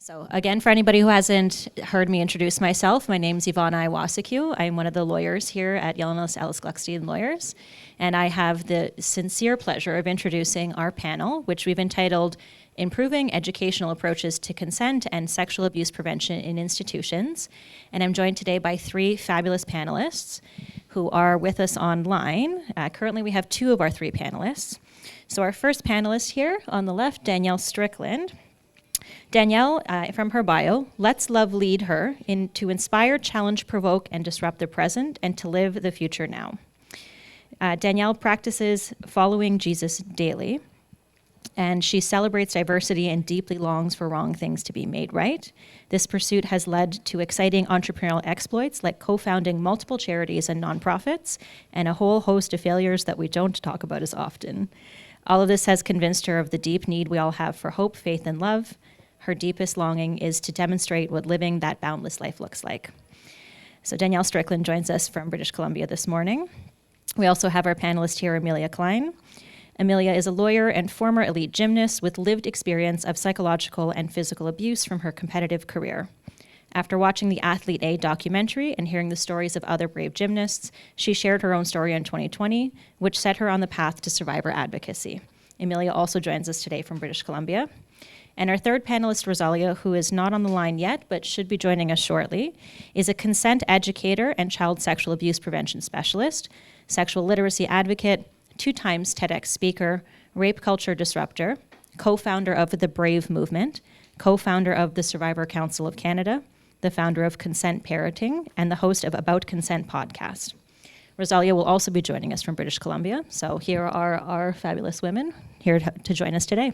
So again, for anybody who hasn't heard me introduce myself, my name's Ivana Iwasaki. I'm one of the lawyers here at Yellowknow's Ellis Gluckstein Lawyers, and I have the sincere pleasure of introducing our panel, which we've entitled Improving Educational Approaches to Consent and Sexual Abuse Prevention in Institutions. And I'm joined today by three fabulous panelists who are with us online. Currently, we have two of our three panelists. So our first panelist here on the left, Danielle Strickland. Danielle, from her bio, lets love lead her to inspire, challenge, provoke, and disrupt the present, and to live the future now. Danielle practices following Jesus daily, and she celebrates diversity and deeply longs for wrong things to be made right. This pursuit has led to exciting entrepreneurial exploits like co-founding multiple charities and nonprofits, and a whole host of failures that we don't talk about as often. All of this has convinced her of the deep need we all have for hope, faith, and love. Her deepest longing is to demonstrate what living that boundless life looks like. So Danielle Strickland joins us from British Columbia this morning. We also have our panelist here, Amelia Klein. Amelia is a lawyer and former elite gymnast with lived experience of psychological and physical abuse from her competitive career. After watching the Athlete A documentary and hearing the stories of other brave gymnasts, she shared her own story in 2020, which set her on the path to survivor advocacy. Amelia also joins us today from British Columbia. And our third panelist, Rosalia, who is not on the line yet, but should be joining us shortly, is a consent educator and child sexual abuse prevention specialist, sexual literacy advocate, 2 times TEDx speaker, rape culture disruptor, co-founder of the Brave Movement, co-founder of the Survivor Council of Canada, the founder of Consent Parenting, and the host of About Consent podcast. Rosalia will also be joining us from British Columbia. So here are our fabulous women here to join us today.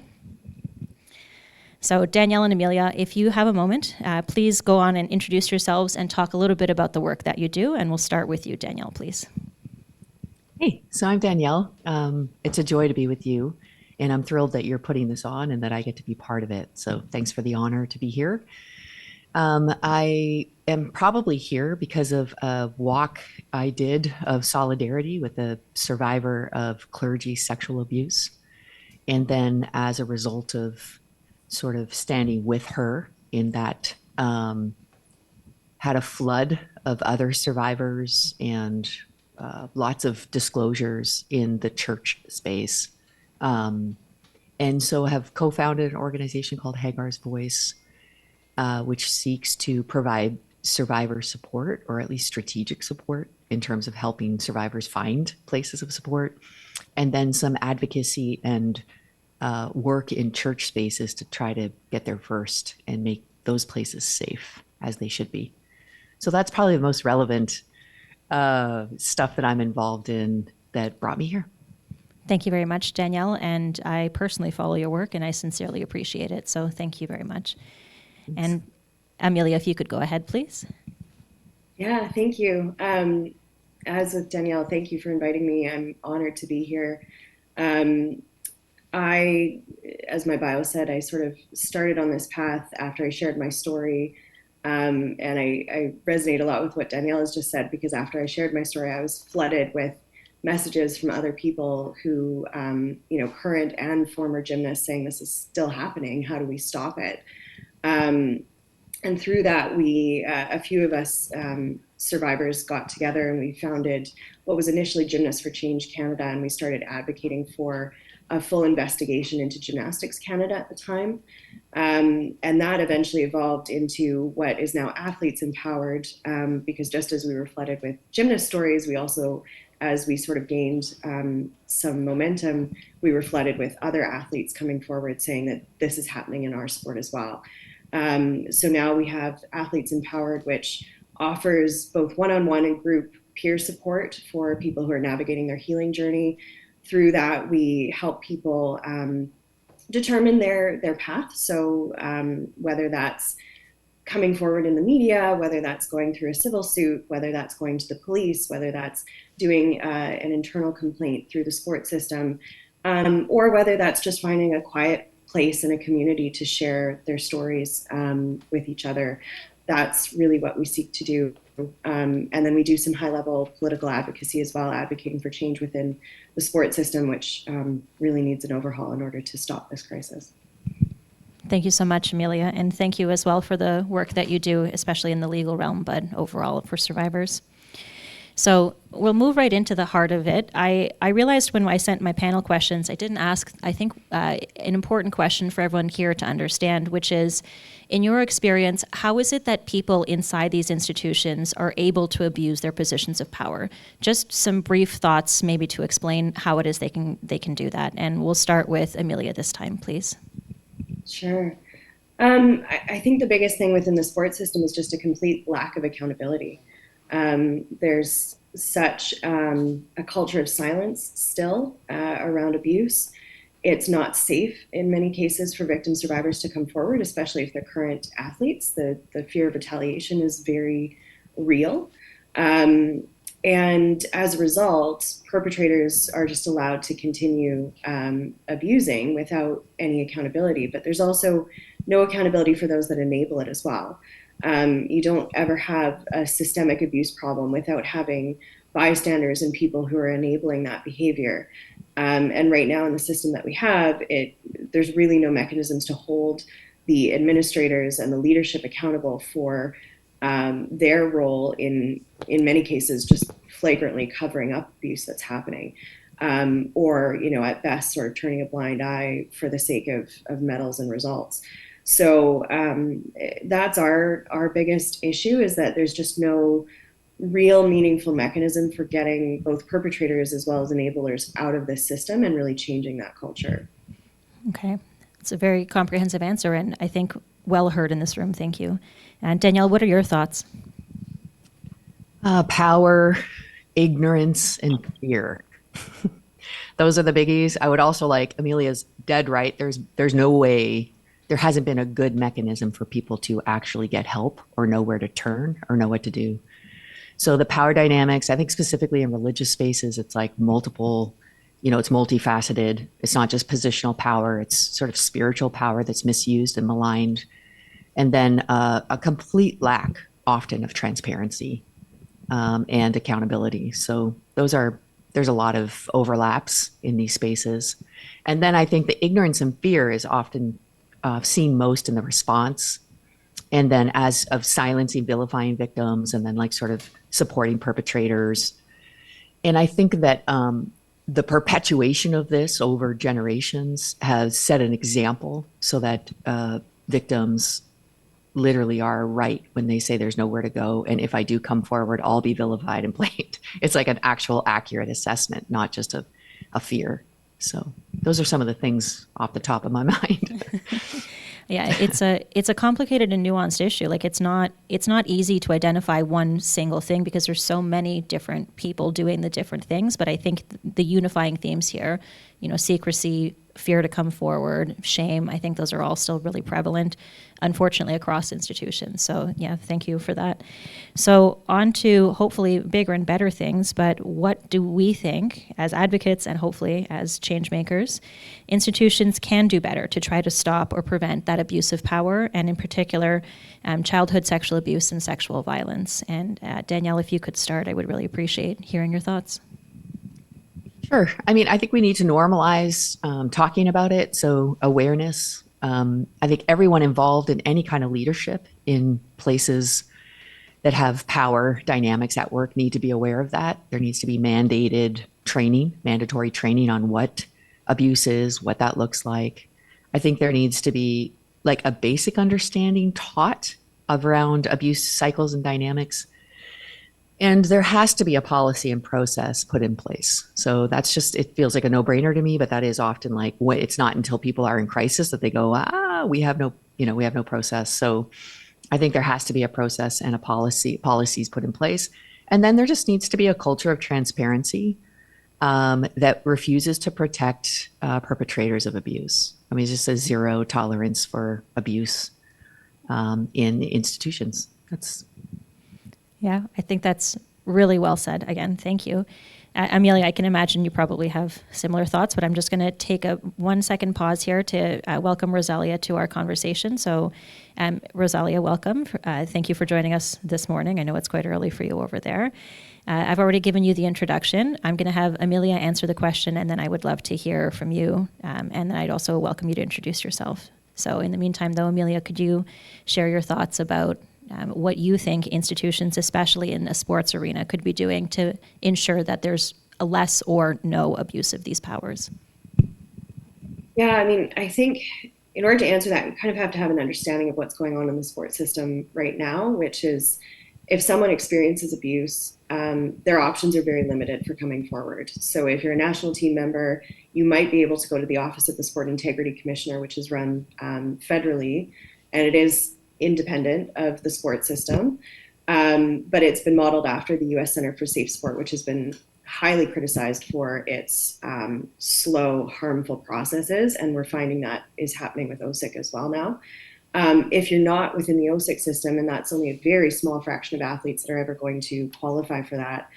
So Danielle and Amelia, if you have a moment, please go on and introduce yourselves and talk a little bit about the work that you do. And we'll start with you, Danielle, please. Hey, so I'm Danielle. It's a joy to be with you. And I'm thrilled that you're putting this on and that I get to be part of it. So thanks for the honor to be here. I am probably here because of a walk I did of solidarity with a survivor of clergy sexual abuse. And then as a result of sort of standing with her in that, had a flood of other survivors and lots of disclosures in the church space. And so have co-founded an organization called Hagar's Voice, which seeks to provide survivor support, or at least strategic support, in terms of helping survivors find places of support, and then some advocacy and work in church spaces to try to get there first and make those places safe as they should be. So that's probably the most relevant stuff that I'm involved in that brought me here. Thank you very much, Danielle. And I personally follow your work and I sincerely appreciate it. So thank you very much. Thanks. And Amelia, if you could go ahead, please. Yeah, thank you. As with Danielle, thank you for inviting me. I'm honored to be here. I, as my bio said, I sort of started on this path after I shared my story. And I resonate a lot with what Danielle has just said, because after I shared my story, I was flooded with messages from other people who, current and former gymnasts saying this is still happening. How do we stop it? And through that, a few of us survivors got together and we founded what was initially Gymnasts for Change Canada, and we started advocating for a full investigation into Gymnastics Canada at the time. And that eventually evolved into what is now Athletes Empowered, because just as we were flooded with gymnast stories, we also, as we sort of gained some momentum, we were flooded with other athletes coming forward saying that this is happening in our sport as well. So now we have Athletes Empowered, which offers both one-on-one and group peer support for people who are navigating their healing journey. Through that, we help people determine their path. So whether that's coming forward in the media, whether that's going through a civil suit, whether that's going to the police, whether that's doing an internal complaint through the sport system, or whether that's just finding a quiet place in a community to share their stories with each other. That's really what we seek to do. And then we do some high-level political advocacy as well, advocating for change within the sport system, which really needs an overhaul in order to stop this crisis. Thank you so much, Amelia, and thank you as well for the work that you do, especially in the legal realm, but overall for survivors. So we'll move right into the heart of it. I realized when I sent my panel questions, I didn't ask, I think, an important question for everyone here to understand, which is, in your experience, how is it that people inside these institutions are able to abuse their positions of power? Just some brief thoughts maybe to explain how it is they can do that. And we'll start with Amelia this time, please. Sure. I think the biggest thing within the sports system is just a complete lack of accountability. There's such a culture of silence still around abuse. It's not safe in many cases for victim survivors to come forward, especially if they're current athletes. The fear of retaliation is very real. And as a result, perpetrators are just allowed to continue abusing without any accountability. But there's also no accountability for those that enable it as well. You don't ever have a systemic abuse problem without having bystanders and people who are enabling that behavior. And right now in the system that we have, there's really no mechanisms to hold the administrators and the leadership accountable for their role in many cases just flagrantly covering up abuse that's happening, or at best sort of turning a blind eye for the sake of medals and results. So that's our biggest issue, is that there's just no real meaningful mechanism for getting both perpetrators as well as enablers out of this system and really changing that culture. Okay. It's a very comprehensive answer, and I think well heard in this room. Thank you. And Danielle, what are your thoughts? Power, ignorance, and fear. Those are the biggies. I would also, like Amelia's dead right. There's no way, there hasn't been a good mechanism for people to actually get help or know where to turn or know what to do. So the power dynamics, I think specifically in religious spaces, it's like multiple, it's multifaceted. It's not just positional power, it's sort of spiritual power that's misused and maligned. And then a complete lack often of transparency and accountability. So there's a lot of overlaps in these spaces. And then I think the ignorance and fear is often seen most in the response. And then as of silencing, vilifying victims, and then like sort of supporting perpetrators. And I think that the perpetuation of this over generations has set an example so that victims literally are right when they say there's nowhere to go. And if I do come forward, I'll be vilified and blamed. It's like an actual accurate assessment, not just a fear. So those are some of the things off the top of my mind. Yeah, it's a complicated and nuanced issue. Like it's not easy to identify one single thing because there's so many different people doing the different things. But I think the unifying themes here, secrecy, fear to come forward, shame, I think those are all still really prevalent, unfortunately, across institutions. So yeah, thank you for that. So on to hopefully bigger and better things, but what do we think as advocates and hopefully as change makers, institutions can do better to try to stop or prevent that abuse of power, and in particular, childhood sexual abuse and sexual violence? And Danielle, if you could start, I would really appreciate hearing your thoughts. Sure. I mean, I think we need to normalize talking about it. So awareness. I think everyone involved in any kind of leadership in places that have power dynamics at work need to be aware of that. There needs to be mandatory training on what abuse is, what that looks like. I think there needs to be like a basic understanding taught around abuse cycles and dynamics. And there has to be a policy and process put in place. So that's just, it feels like a no-brainer to me, but that is often like, it's not until people are in crisis that they go, we have no process. So I think there has to be a process and policies put in place. And then there just needs to be a culture of transparency that refuses to protect perpetrators of abuse. I mean, it's just a zero tolerance for abuse in institutions. Yeah, I think that's really well said. Again, thank you. Amelia, I can imagine you probably have similar thoughts, but I'm just going to take a 1 second pause here to welcome Rosalia to our conversation. So, Rosalia, welcome. Thank you for joining us this morning. I know it's quite early for you over there. I've already given you the introduction. I'm going to have Amelia answer the question, and then I would love to hear from you. And then I'd also welcome you to introduce yourself. So in the meantime, though, Amelia, could you share your thoughts about what you think institutions, especially in a sports arena, could be doing to ensure that there's a less or no abuse of these powers? Yeah, I mean, I think in order to answer that, we kind of have to have an understanding of what's going on in the sports system right now, which is if someone experiences abuse, their options are very limited for coming forward. So if you're a national team member, you might be able to go to the Office of the Sport Integrity Commissioner, which is run federally, and it is independent of the sports system. But it's been modeled after the U.S. Center for Safe Sport, which has been highly criticized for its slow, harmful processes. And we're finding that is happening with OSIC as well now. If you're not within the OSIC system, and that's only a very small fraction of athletes that are ever going to qualify for that,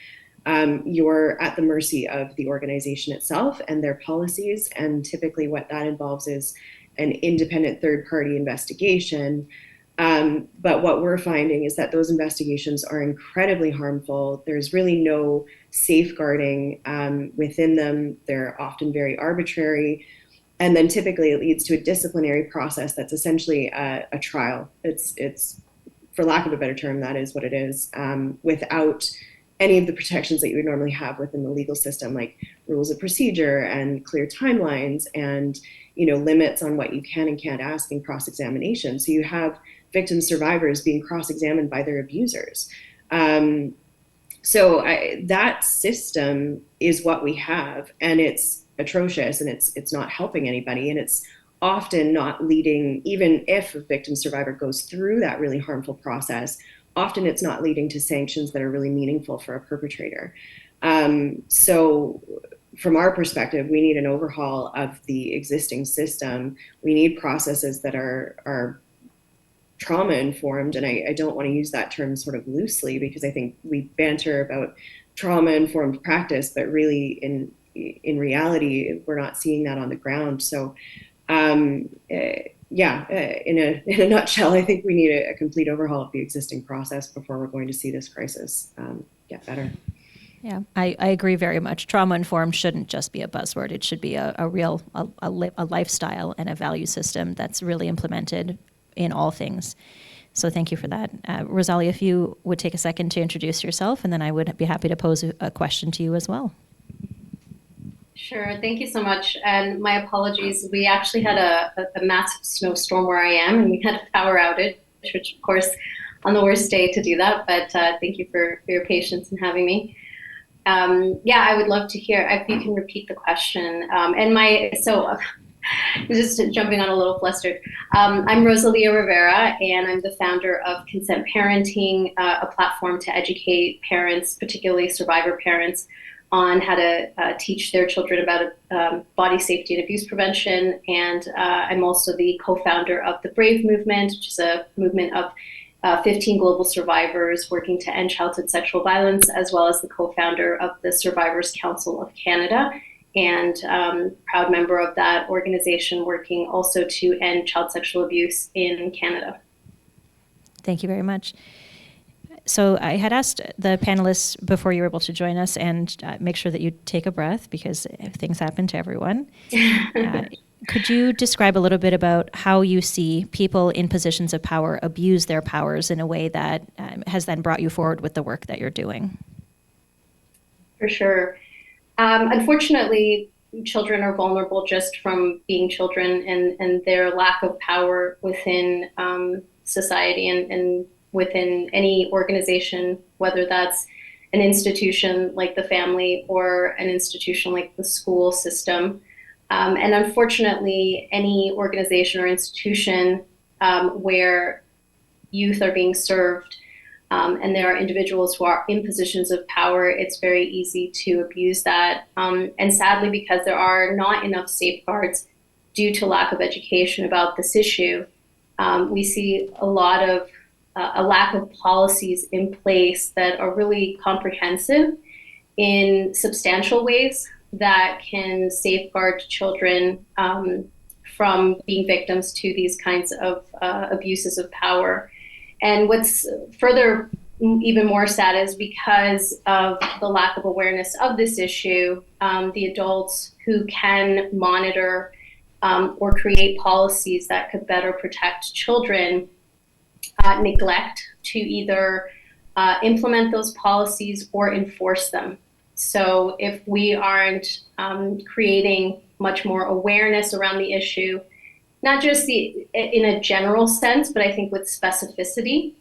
you're at the mercy of the organization itself and their policies. And typically what that involves is an independent third-party investigation. But what we're finding is that those investigations are incredibly harmful. There's really no safeguarding within them. They're often very arbitrary. And then typically it leads to a disciplinary process that's essentially a trial. It's, for lack of a better term, that is what it is, without any of the protections that you would normally have within the legal system, like rules of procedure and clear timelines and, limits on what you can and can't ask in cross-examination. So you have victim survivors being cross-examined by their abusers. That system is what we have, and it's atrocious, and it's not helping anybody, and it's often not leading, even if a victim survivor goes through that really harmful process, often it's not leading to sanctions that are really meaningful for a perpetrator. So from our perspective, we need an overhaul of the existing system. We need processes that are trauma informed, and I don't want to use that term sort of loosely, because I think we banter about trauma informed practice, but really in reality, we're not seeing that on the ground. So in a nutshell, I think we need a complete overhaul of the existing process before we're going to see this crisis get better. Yeah, I agree very much. Trauma informed shouldn't just be a buzzword. It should be a real lifestyle and a value system that's really implemented in all things. So thank you for that. Rosalie, if you would take a second to introduce yourself, and then I would be happy to pose a question to you as well. Sure. Thank you so much. And my apologies. We actually had a massive snowstorm where I am, and we had a power outage, which of course on the worst day to do that. But thank you for your patience in having me. I would love to hear if you can repeat the question. Just jumping on a little flustered. I'm Rosalia Rivera, and I'm the founder of Consent Parenting, a platform to educate parents, particularly survivor parents, on how to teach their children about body safety and abuse prevention. And I'm also the co-founder of the BRAVE movement, which is a movement of 15 global survivors working to end childhood sexual violence, as well as the co-founder of the Survivors Council of Canada, and proud member of that organization working also to end child sexual abuse in Canada. Thank you very much. So I had asked the panelists before you were able to join us, and make sure that you take a breath, because things happen to everyone. Could you describe a little bit about how you see people in positions of power abuse their powers in a way that has then brought you forward with the work that you're doing? For sure. Unfortunately, children are vulnerable just from being children, and their lack of power within society and within any organization, whether that's an institution like the family or an institution like the school system. And unfortunately, any organization or institution where youth are being served and there are individuals who are in positions of power, it's very easy to abuse that. And sadly, because there are not enough safeguards due to lack of education about this issue, we see a lack of policies in place that are really comprehensive in substantial ways that can safeguard children from being victims to these kinds of abuses of power. And what's further even more sad is because of the lack of awareness of this issue, the adults who can monitor or create policies that could better protect children, neglect to either implement those policies or enforce them. So if we aren't creating much more awareness around the issue, not just in a general sense, but I think with specificity,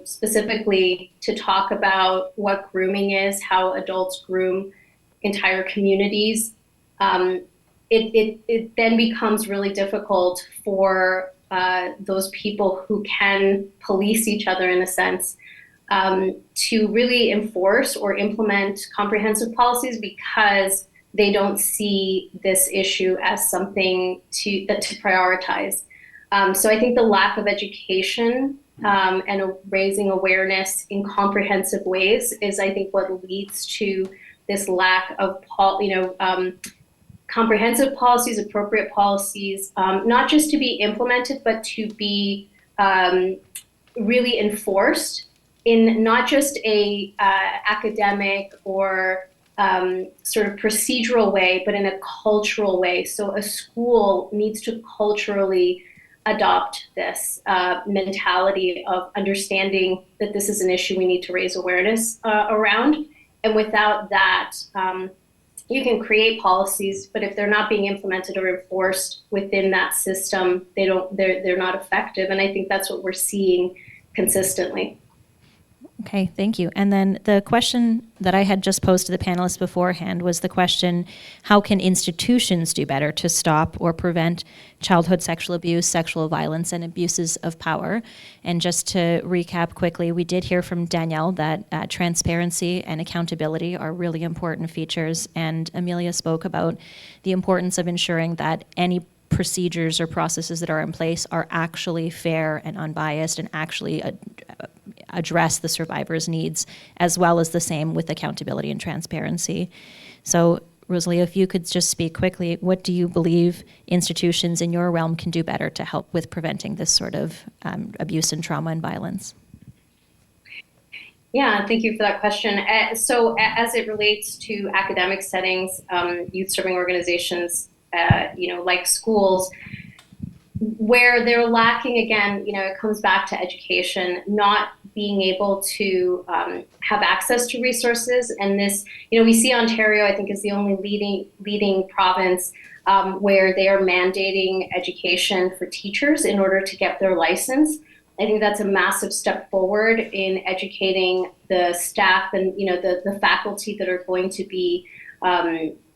specifically to talk about what grooming is, how adults groom entire communities, it then becomes really difficult for those people who can police each other in a sense to really enforce or implement comprehensive policies, because they don't see this issue as something to prioritize. So I think the lack of education and raising awareness in comprehensive ways is, I think, what leads to this lack of comprehensive policies, appropriate policies, not just to be implemented, but to be really enforced in not just a academic or sort of procedural way, but in a cultural way. So a school needs to culturally adopt this mentality of understanding that this is an issue we need to raise awareness around. And without that, you can create policies, but if they're not being implemented or enforced within that system, they're not effective. And I think that's what we're seeing consistently. Okay, thank you. And then the question that I had just posed to the panelists beforehand was the question, how can institutions do better to stop or prevent childhood sexual abuse, sexual violence, and abuses of power? And just to recap quickly, we did hear from Danielle that transparency and accountability are really important features, and Amelia spoke about the importance of ensuring that any procedures or processes that are in place are actually fair and unbiased and actually address the survivor's needs, as well as the same with accountability and transparency. So, Rosalie, if you could just speak quickly, what do you believe institutions in your realm can do better to help with preventing this sort of abuse and trauma and violence? Yeah, thank you for that question. So as it relates to academic settings, youth serving organizations, like schools, where they're lacking, again, it comes back to education, not being able to have access to resources. And this, we see Ontario, I think, is the only leading province where they are mandating education for teachers in order to get their license. I think that's a massive step forward in educating the staff and, the faculty that are going to be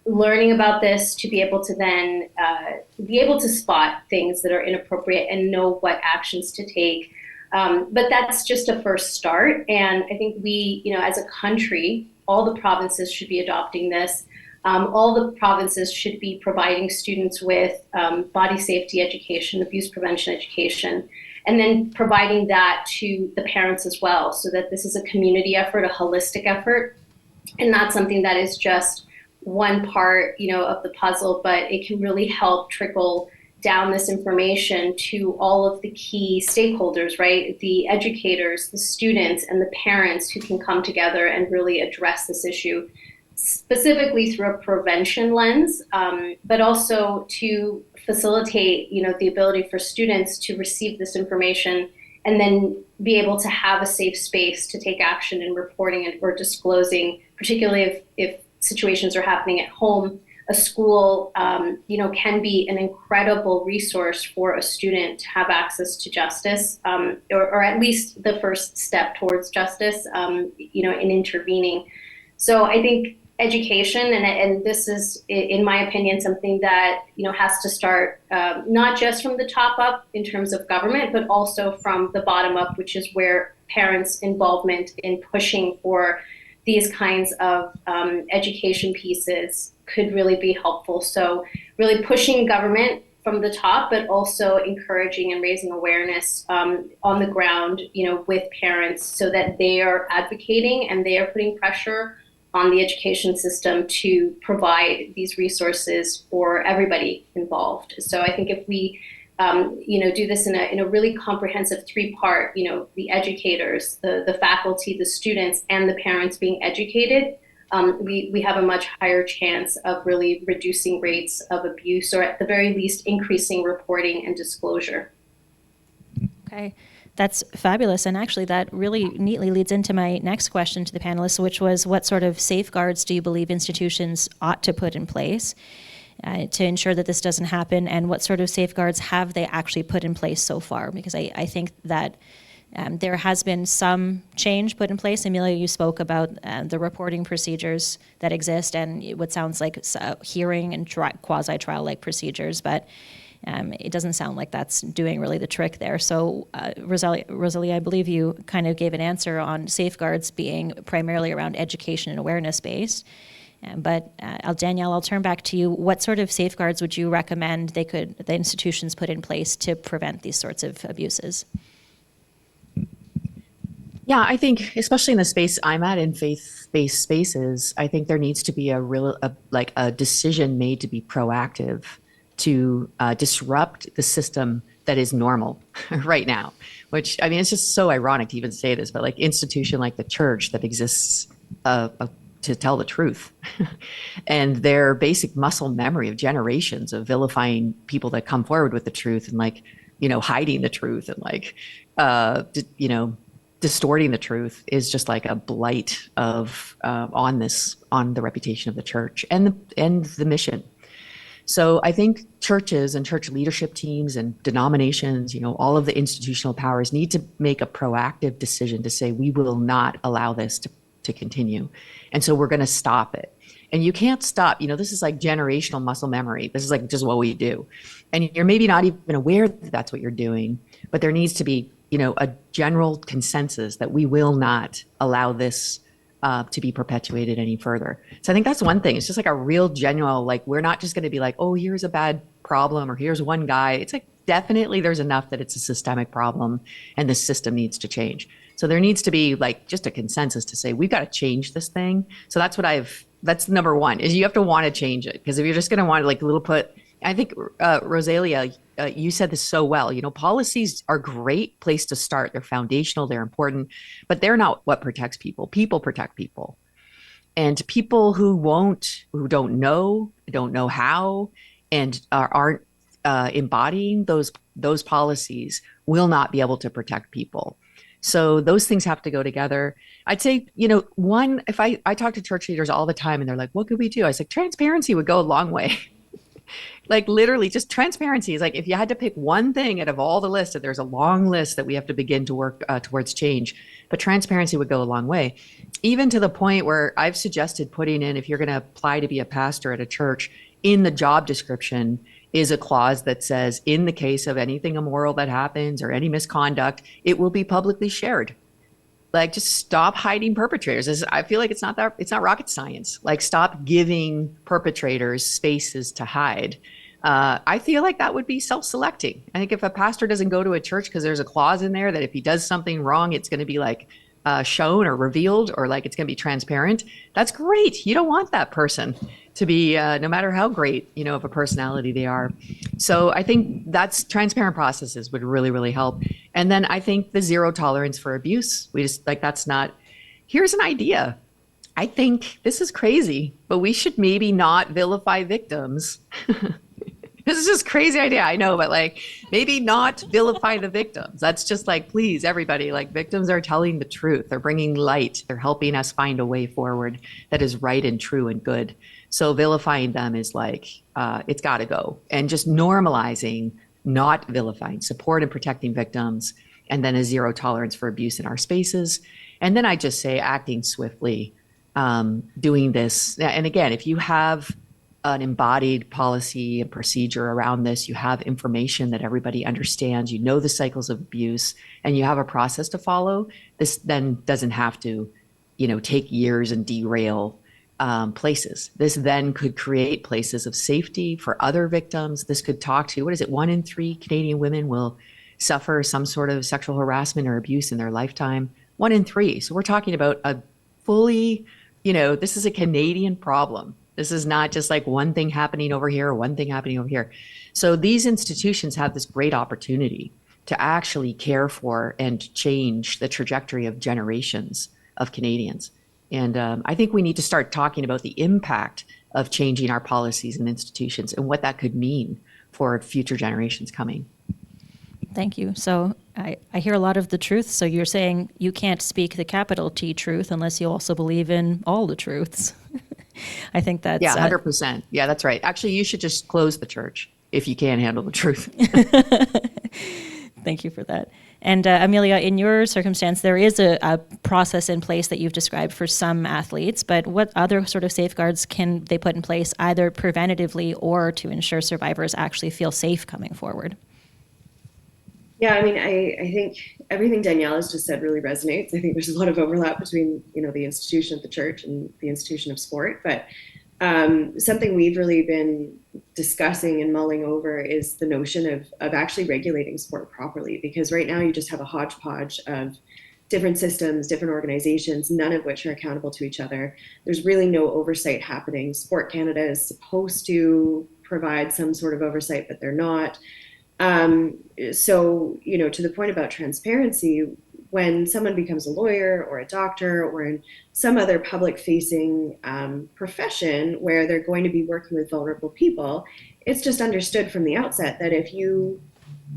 learning about this, to be able to then be able to spot things that are inappropriate and know what actions to take. But that's just a first start. And I think we, as a country, all the provinces should be adopting this. All the provinces should be providing students with body safety education, abuse prevention education, and then providing that to the parents as well, so that this is a community effort, a holistic effort, and not something that is just one part, of the puzzle, but it can really help trickle down this information to all of the key stakeholders, right? The educators, the students, and the parents who can come together and really address this issue, specifically through a prevention lens, but also to facilitate, the ability for students to receive this information and then be able to have a safe space to take action in reporting it or disclosing, particularly if situations are happening at home. A school, can be an incredible resource for a student to have access to justice, or at least the first step towards justice, in intervening. So I think education, and this is, in my opinion, something that, has to start not just from the top up in terms of government, but also from the bottom up, which is where parents' involvement in pushing for these kinds of education pieces could really be helpful. So really pushing government from the top, but also encouraging and raising awareness on the ground, with parents, so that they are advocating and they are putting pressure on the education system to provide these resources for everybody involved. So I think if we do this in a really comprehensive three-part, the educators, the faculty, the students, and the parents being educated, we have a much higher chance of really reducing rates of abuse, or at the very least, increasing reporting and disclosure. Okay, that's fabulous. And actually, that really neatly leads into my next question to the panelists, which was what sort of safeguards do you believe institutions ought to put in place to ensure that this doesn't happen? And what sort of safeguards have they actually put in place so far? Because I think that there has been some change put in place. Amelia, you spoke about the reporting procedures that exist and what sounds like hearing and quasi-trial-like procedures, but it doesn't sound like that's doing really the trick there. So, Rosalie, I believe you kind of gave an answer on safeguards being primarily around education and awareness based. But Danielle, I'll turn back to you. What sort of safeguards would you recommend the institutions put in place to prevent these sorts of abuses? Yeah, I think especially in the space I'm at in faith-based spaces, I think there needs to be a decision made to be proactive to disrupt the system that is normal right now. Which, I mean, it's just so ironic to even say this, but like institution like the church that exists to tell the truth, and their basic muscle memory of generations of vilifying people that come forward with the truth and hiding the truth and distorting the truth is just like a blight of on the reputation of the church and the mission. So I think churches and church leadership teams and denominations, all of the institutional powers need to make a proactive decision to say, we will not allow this to continue. And so we're going to stop it. And you can't stop, this is like generational muscle memory. This is like just what we do. And you're maybe not even aware that that's what you're doing, but there needs to be a general consensus that we will not allow this to be perpetuated any further. So I think that's one thing. It's just like a real genuine, we're not just going to be like, oh, here's a bad problem or here's one guy. It's like definitely there's enough that it's a systemic problem and the system needs to change. So there needs to be just a consensus to say, we've got to change this thing. So that's number one, is you have to want to change it. Because if you're just going to want I think, Rosalia, you said this so well. Policies are a great place to start. They're foundational, they're important, but they're not what protects people. People protect people. And people who don't know how, and aren't embodying those policies will not be able to protect people. So those things have to go together. I'd say, if I talk to church leaders all the time and they're like, what could we do? I was like, transparency would go a long way. Literally just transparency is if you had to pick one thing out of all the list, that there's a long list that we have to begin to work towards change, but transparency would go a long way. Even to the point where I've suggested putting in, if you're going to apply to be a pastor at a church, in the job description is a clause that says, in the case of anything immoral that happens or any misconduct, it will be publicly shared. Just stop hiding perpetrators. I feel like it's not rocket science. Stop giving perpetrators spaces to hide. I feel like that would be self-selecting. I think if a pastor doesn't go to a church because there's a clause in there that if he does something wrong, it's going to be shown or revealed, or it's going to be transparent, that's great. You don't want that person to be, no matter how great, of a personality they are. So I think that's transparent processes would really, really help. And then I think the zero tolerance for abuse. We just here's an idea. I think this is crazy, but we should maybe not vilify victims. This is just a crazy idea, I know, but maybe not vilify the victims. That's just please, everybody, victims are telling the truth. They're bringing light. They're helping us find a way forward that is right and true and good. So vilifying them is it's got to go. And just normalizing, not vilifying, support and protecting victims, and then a zero tolerance for abuse in our spaces. And then I just say acting swiftly, doing this. And again, if you have an embodied policy and procedure around this, you have information that everybody understands, the cycles of abuse, and you have a process to follow, this then doesn't have to, take years and derail places. This then could create places of safety for other victims. This could talk to, 1 in 3 Canadian women will suffer some sort of sexual harassment or abuse in their lifetime. 1 in 3. So we're talking about a fully, this is a Canadian problem. This is not just one thing happening over here or one thing happening over here. So these institutions have this great opportunity to actually care for and change the trajectory of generations of Canadians. And I think we need to start talking about the impact of changing our policies and institutions and what that could mean for future generations coming. Thank you. So I hear a lot of the truth. So you're saying you can't speak the capital T truth unless you also believe in all the truths. I think that's... Yeah, 100%. Yeah, that's right. Actually, you should just close the church if you can't handle the truth. Thank you for that. And Amelia, in your circumstance, there is a process in place that you've described for some athletes, but what other sort of safeguards can they put in place either preventatively or to ensure survivors actually feel safe coming forward? Yeah, I mean, I think everything Danielle has just said really resonates. I think there's a lot of overlap between, the institution of the church and the institution of sport. But something we've really been discussing and mulling over is the notion of actually regulating sport properly. Because right now you just have a hodgepodge of different systems, different organizations, none of which are accountable to each other. There's really no oversight happening. Sport Canada is supposed to provide some sort of oversight, but they're not. So, to the point about transparency, when someone becomes a lawyer or a doctor or in some other public facing profession where they're going to be working with vulnerable people, it's just understood from the outset that if you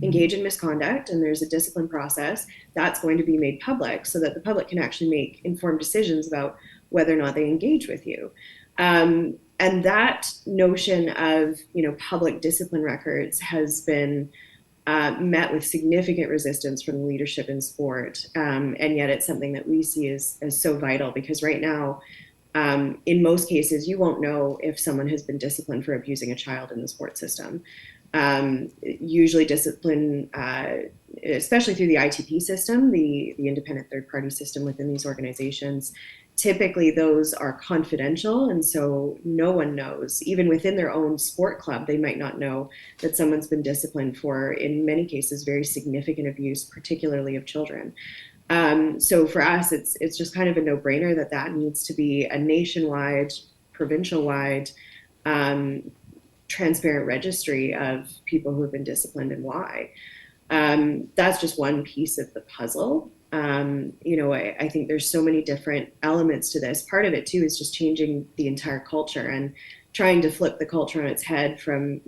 engage in misconduct and there's a discipline process, that's going to be made public so that the public can actually make informed decisions about whether or not they engage with you. And that notion of, public discipline records has been met with significant resistance from the leadership in sport. And yet it's something that we see as so vital because right now, in most cases, you won't know if someone has been disciplined for abusing a child in the sports system. Usually discipline, especially through the ITP system, the independent third-party system within these organizations, typically those are confidential, and so no one knows. Even within their own sport club, they might not know that someone's been disciplined for, in many cases, very significant abuse, particularly of children. So for us, it's just kind of a no-brainer that needs to be a nationwide, provincial-wide, transparent registry of people who have been disciplined and why. That's just one piece of the puzzle. I think there's so many different elements to this. Part of it too is just changing the entire culture and trying to flip the culture on its head from,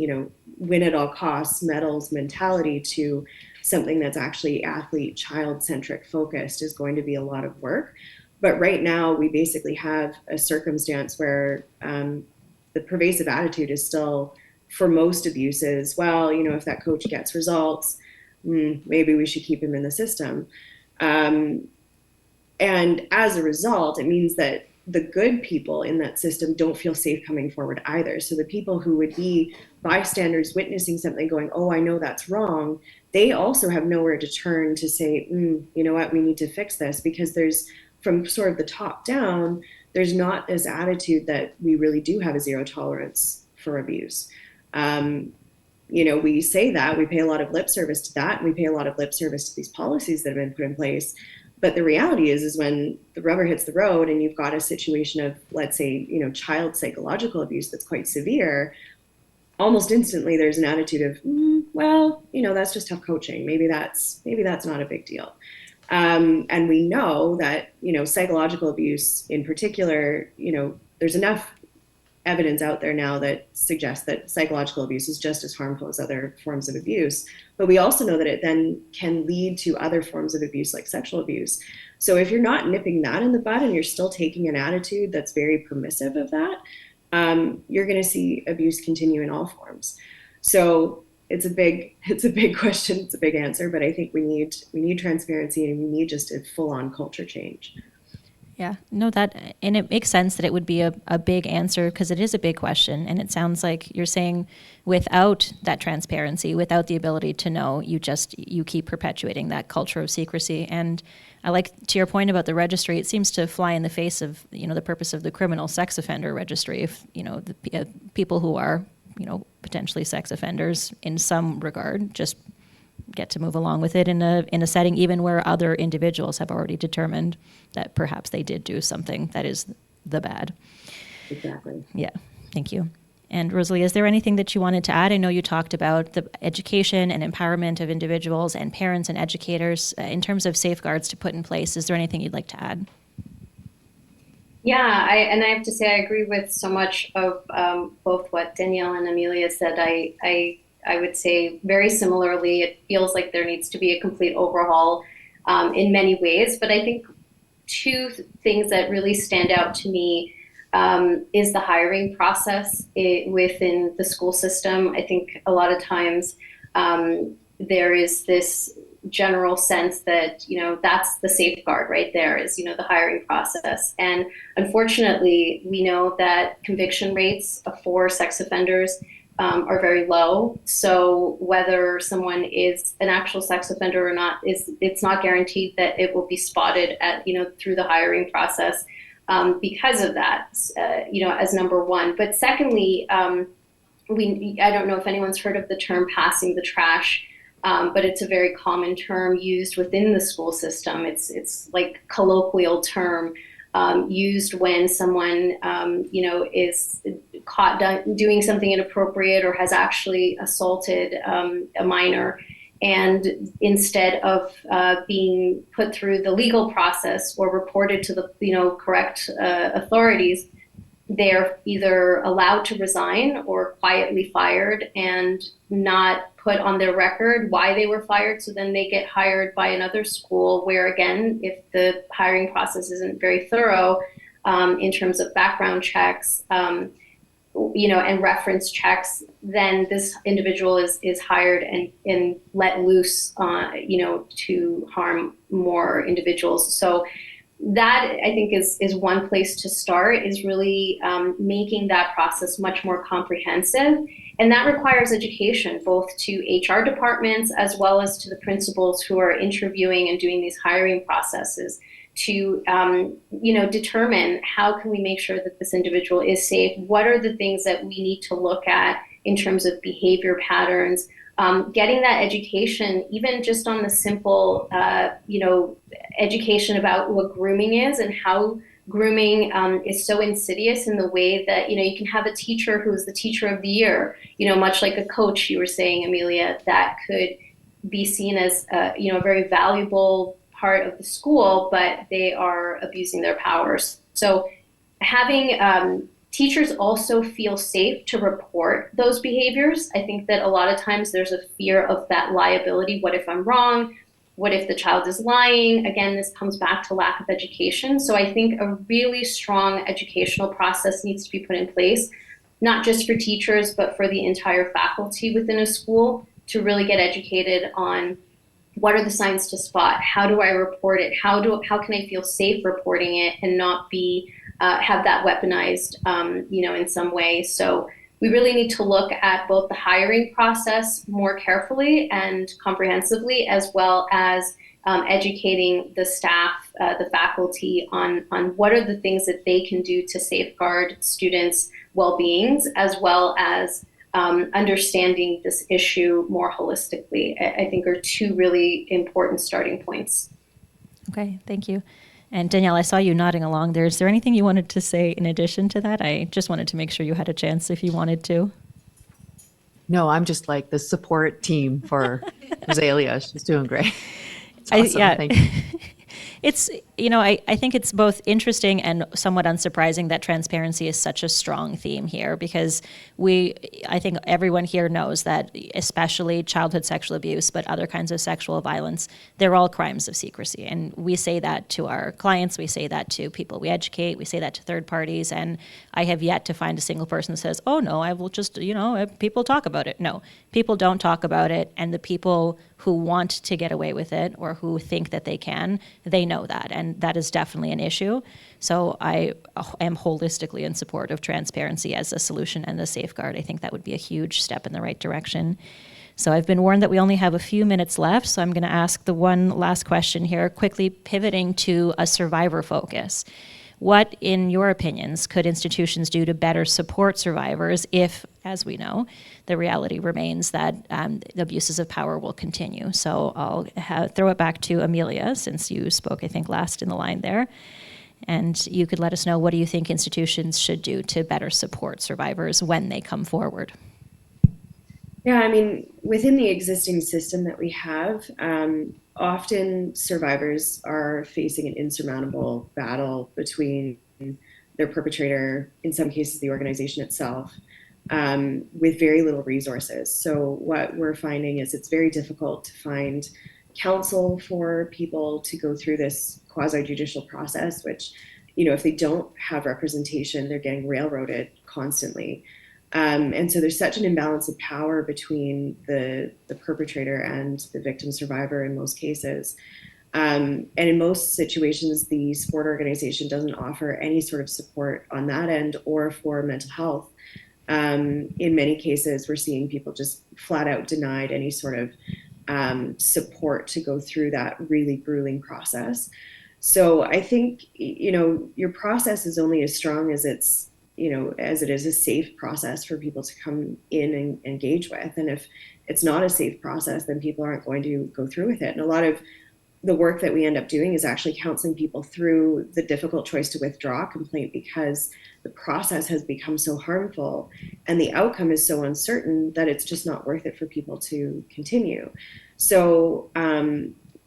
win at all costs, medals mentality to something that's actually athlete, child-centric focused is going to be a lot of work. But right now we basically have a circumstance where the pervasive attitude is still, for most abuses, well, if that coach gets results, maybe we should keep him in the system. And as a result, it means that the good people in that system don't feel safe coming forward either. So the people who would be bystanders witnessing something going, oh, I know that's wrong, they also have nowhere to turn to say, you know what, we need to fix this, because there's, from sort of the top down, there's not this attitude that we really do have a zero tolerance for abuse. We say that, we pay a lot of lip service to that, and we pay a lot of lip service to these policies that have been put in place. But the reality is when the rubber hits the road and you've got a situation of, let's say, child psychological abuse that's quite severe, almost instantly there's an attitude of, well, that's just tough coaching. Maybe that's not a big deal. And we know that, psychological abuse in particular, there's enough evidence out there now that suggests that psychological abuse is just as harmful as other forms of abuse. But we also know that it then can lead to other forms of abuse like sexual abuse. So if you're not nipping that in the bud and you're still taking an attitude that's very permissive of that, you're going to see abuse continue in all forms. So it's a big question. It's a big answer, but I think we need transparency and we need just a full-on culture change. Yeah, no, and it makes sense that it would be a big answer because it is a big question. And it sounds like you're saying without that transparency, without the ability to know, you keep perpetuating that culture of secrecy. And I like, to your point about the registry, it seems to fly in the face of, the purpose of the criminal sex offender registry. If, the people who are, potentially sex offenders in some regard just get to move along with it in a setting even where other individuals have already determined that perhaps they did do something that is the bad. Exactly. Yeah, thank you. And Rosalie, is there anything that you wanted to add? I know you talked about the education and empowerment of individuals and parents and educators in terms of safeguards to put in place. Is there anything you'd like to add? Yeah, and I have to say I agree with so much of both what Danielle and Amelia said. I would say very similarly. It feels like there needs to be a complete overhaul in many ways, but I think two things that really stand out to me is the hiring process within the school system. I think a lot of times there is this general sense that that's the safeguard right there is the hiring process, and unfortunately we know that conviction rates for sex offenders are very low. So whether someone is an actual sex offender or not, it's not guaranteed that it will be spotted at through the hiring process because of that. As number one. But secondly, I don't know if anyone's heard of the term passing the trash. But it's a very common term used within the school system. It's like colloquial term used when someone is caught doing something inappropriate or has actually assaulted a minor, and instead of being put through the legal process or reported to the correct authorities, they're either allowed to resign or quietly fired and not put on their record why they were fired. So then they get hired by another school where, again, if the hiring process isn't very thorough in terms of background checks, and reference checks, then this individual is hired and let loose, to harm more individuals. So that I think is one place to start, is really making that process much more comprehensive. And that requires education, both to HR departments as well as to the principals who are interviewing and doing these hiring processes to, determine how can we make sure that this individual is safe? What are the things that we need to look at in terms of behavior patterns? Getting that education, even just on the simple, education about what grooming is and how grooming is so insidious in the way that, you can have a teacher who's the teacher of the year, much like a coach, you were saying, Amelia, that could be seen as, a very valuable part of the school, but they are abusing their powers. So having teachers also feel safe to report those behaviors. I think that a lot of times there's a fear of that liability. What if I'm wrong? What if the child is lying? Again, this comes back to lack of education. So I think a really strong educational process needs to be put in place, not just for teachers, but for the entire faculty within a school, to really get educated on what are the signs to spot? How do I report it? How can I feel safe reporting it and not be have that weaponized, in some way? So we really need to look at both the hiring process more carefully and comprehensively, as well as educating the staff, the faculty on what are the things that they can do to safeguard students' well-beings, as well as understanding this issue more holistically. I think are two really important starting points. Okay, thank you. And Danielle, I saw you nodding along there. Is there anything you wanted to say in addition to that? I just wanted to make sure you had a chance if you wanted to. No, I'm just like the support team for Rosalia. She's doing great. It's awesome. Thank you. It's, I think it's both interesting and somewhat unsurprising that transparency is such a strong theme here, because I think everyone here knows that, especially childhood sexual abuse, but other kinds of sexual violence, they're all crimes of secrecy. And we say that to our clients, we say that to people we educate, we say that to third parties, and I have yet to find a single person that says, oh no, I will just, people talk about it. No, people don't talk about it, and the people who want to get away with it or who think that they can, they know that, and that is definitely an issue. So I am holistically in support of transparency as a solution and a safeguard. I think that would be a huge step in the right direction. So I've been warned that we only have a few minutes left, so I'm going to ask the one last question here, quickly pivoting to a survivor focus. What, in your opinions, could institutions do to better support survivors if, as we know, the reality remains that the abuses of power will continue? So I'll throw it back to Amelia, since you spoke, I think, last in the line there. And you could let us know, what do you think institutions should do to better support survivors when they come forward? Yeah, I mean, within the existing system that we have, often survivors are facing an insurmountable battle between their perpetrator, in some cases the organization itself, with very little resources. So what we're finding is it's very difficult to find counsel for people to go through this quasi-judicial process, which, if they don't have representation, they're getting railroaded constantly. And so there's such an imbalance of power between the perpetrator and the victim survivor in most cases. And in most situations, the sport organization doesn't offer any sort of support on that end or for mental health. In many cases, we're seeing people just flat out denied any sort of support to go through that really grueling process. So I think, your process is only as strong as as it is a safe process for people to come in and engage with. And if it's not a safe process, then people aren't going to go through with it. And a lot of the work that we end up doing is actually counseling people through the difficult choice to withdraw a complaint, because the process has become so harmful and the outcome is so uncertain that it's just not worth it for people to continue. So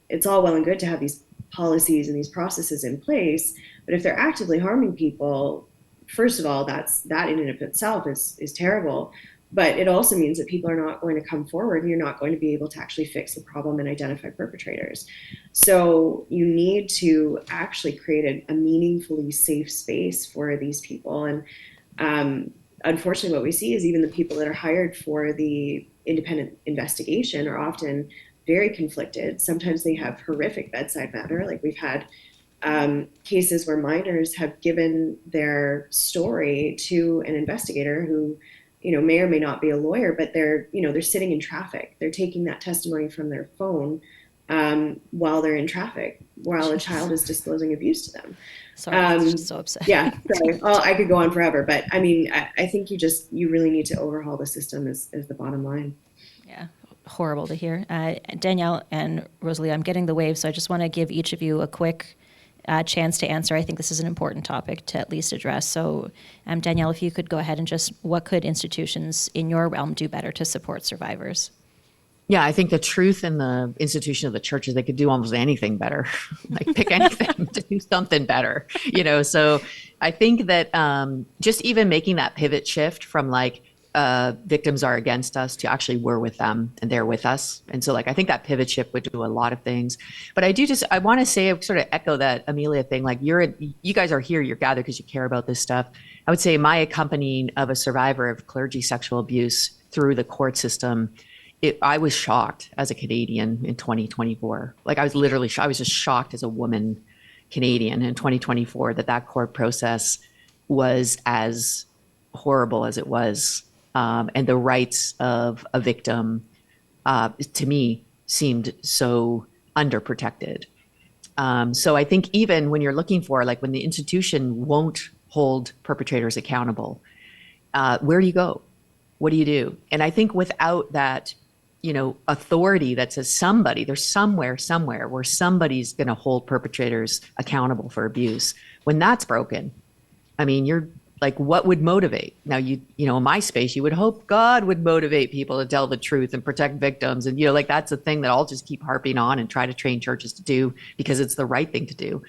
it's all well and good to have these policies and these processes in place, but if they're actively harming people, first of all, that in and of itself is terrible. But it also means that people are not going to come forward, and you're not going to be able to actually fix the problem and identify perpetrators. So you need to actually create a meaningfully safe space for these people. And unfortunately, what we see is even the people that are hired for the independent investigation are often very conflicted. Sometimes they have horrific bedside manner. Like we've had cases where minors have given their story to an investigator who, may or may not be a lawyer, but they're sitting in traffic. They're taking that testimony from their phone while they're in traffic, while a child is disclosing abuse to them. Sorry, I'm just so upset. Yeah, sorry. Well, I could go on forever, but I mean, I think you really need to overhaul the system is the bottom line. Yeah, horrible to hear. Danielle and Rosalie, I'm getting the wave, so I just want to give each of you a quick chance to answer. I think this is an important topic to at least address. So, Danielle, if you could go ahead and what could institutions in your realm do better to support survivors? Yeah, I think the truth in the institution of the church is they could do almost anything better, like pick anything to do something better, So I think that just even making that pivot shift from victims are against us to actually we're with them and they're with us. And so I think that pivot shift would do a lot of things. But I want to say, sort of echo that Amelia thing, you guys are here, you're gathered because you care about this stuff. I would say my accompanying of a survivor of clergy sexual abuse through the court system, I was shocked as a Canadian in 2024. I was literally, I was just shocked as a woman Canadian in 2024 that court process was as horrible as it was. And the rights of a victim, to me, seemed so underprotected. So I think even when you're looking for, when the institution won't hold perpetrators accountable, where do you go? What do you do? And I think without that, authority that says there's somewhere where somebody's going to hold perpetrators accountable for abuse, when that's broken, I mean, you're what would motivate? Now, in my space, you would hope God would motivate people to tell the truth and protect victims. And, that's a thing that I'll just keep harping on and try to train churches to do because it's the right thing to do.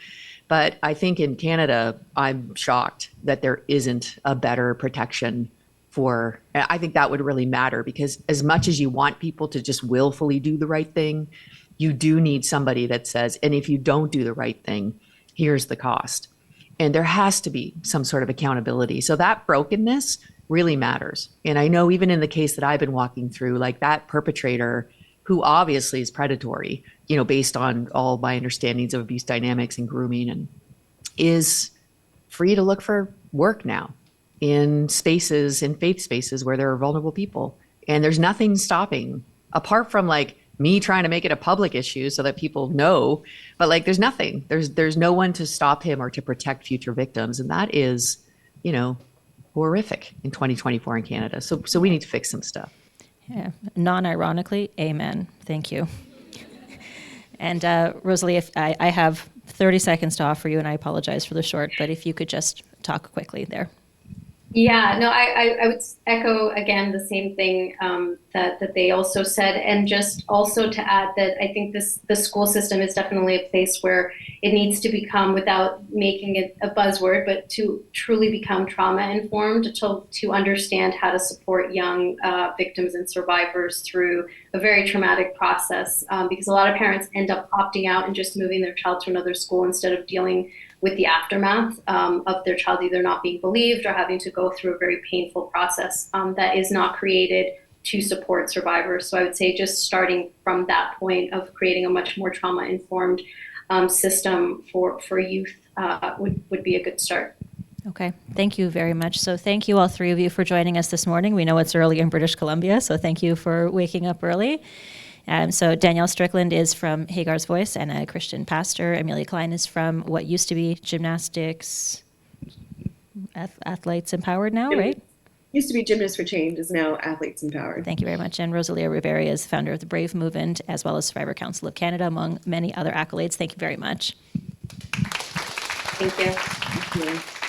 But I think in Canada, I'm shocked that there isn't a better protection I think that would really matter, because as much as you want people to just willfully do the right thing, you do need somebody that says, and if you don't do the right thing, here's the cost. And there has to be some sort of accountability. So that brokenness really matters. And I know even in the case that I've been walking through, that perpetrator who obviously is predatory, based on all my understandings of abuse dynamics and grooming, and is free to look for work now in faith spaces where there are vulnerable people. And there's nothing stopping, apart from me trying to make it a public issue so that people know, but there's nothing, there's no one to stop him or to protect future victims. And that is, horrific in 2024 in Canada. So we need to fix some stuff. Yeah. Non-ironically, amen. Thank you. And Rosalie, if I have 30 seconds to offer you, and I apologize for the short, but if you could just talk quickly there. Yeah, no, I would echo again the same thing that they also said. And just also to add that I think the school system is definitely a place where it needs to become, without making it a buzzword, but to truly become trauma informed, to understand how to support young victims and survivors through a very traumatic process, because a lot of parents end up opting out and just moving their child to another school instead of dealing with the aftermath of their child either not being believed or having to go through a very painful process that is not created to support survivors. So I would say just starting from that point of creating a much more trauma-informed system for youth would be a good start. Okay, thank you very much. So thank you all three of you for joining us this morning. We know it's early in British Columbia, so thank you for waking up early. So Danielle Strickland is from Hagar's Voice and a Christian pastor. Amelia Klein is from what used to be Gymnastics Athletes Empowered now, right? Used to be Gymnasts for Change, is now Athletes Empowered. Thank you very much. And Rosalia Rivera is founder of the Brave Movement, as well as Survivor Council of Canada, among many other accolades. Thank you very much. Thank you. Thank you.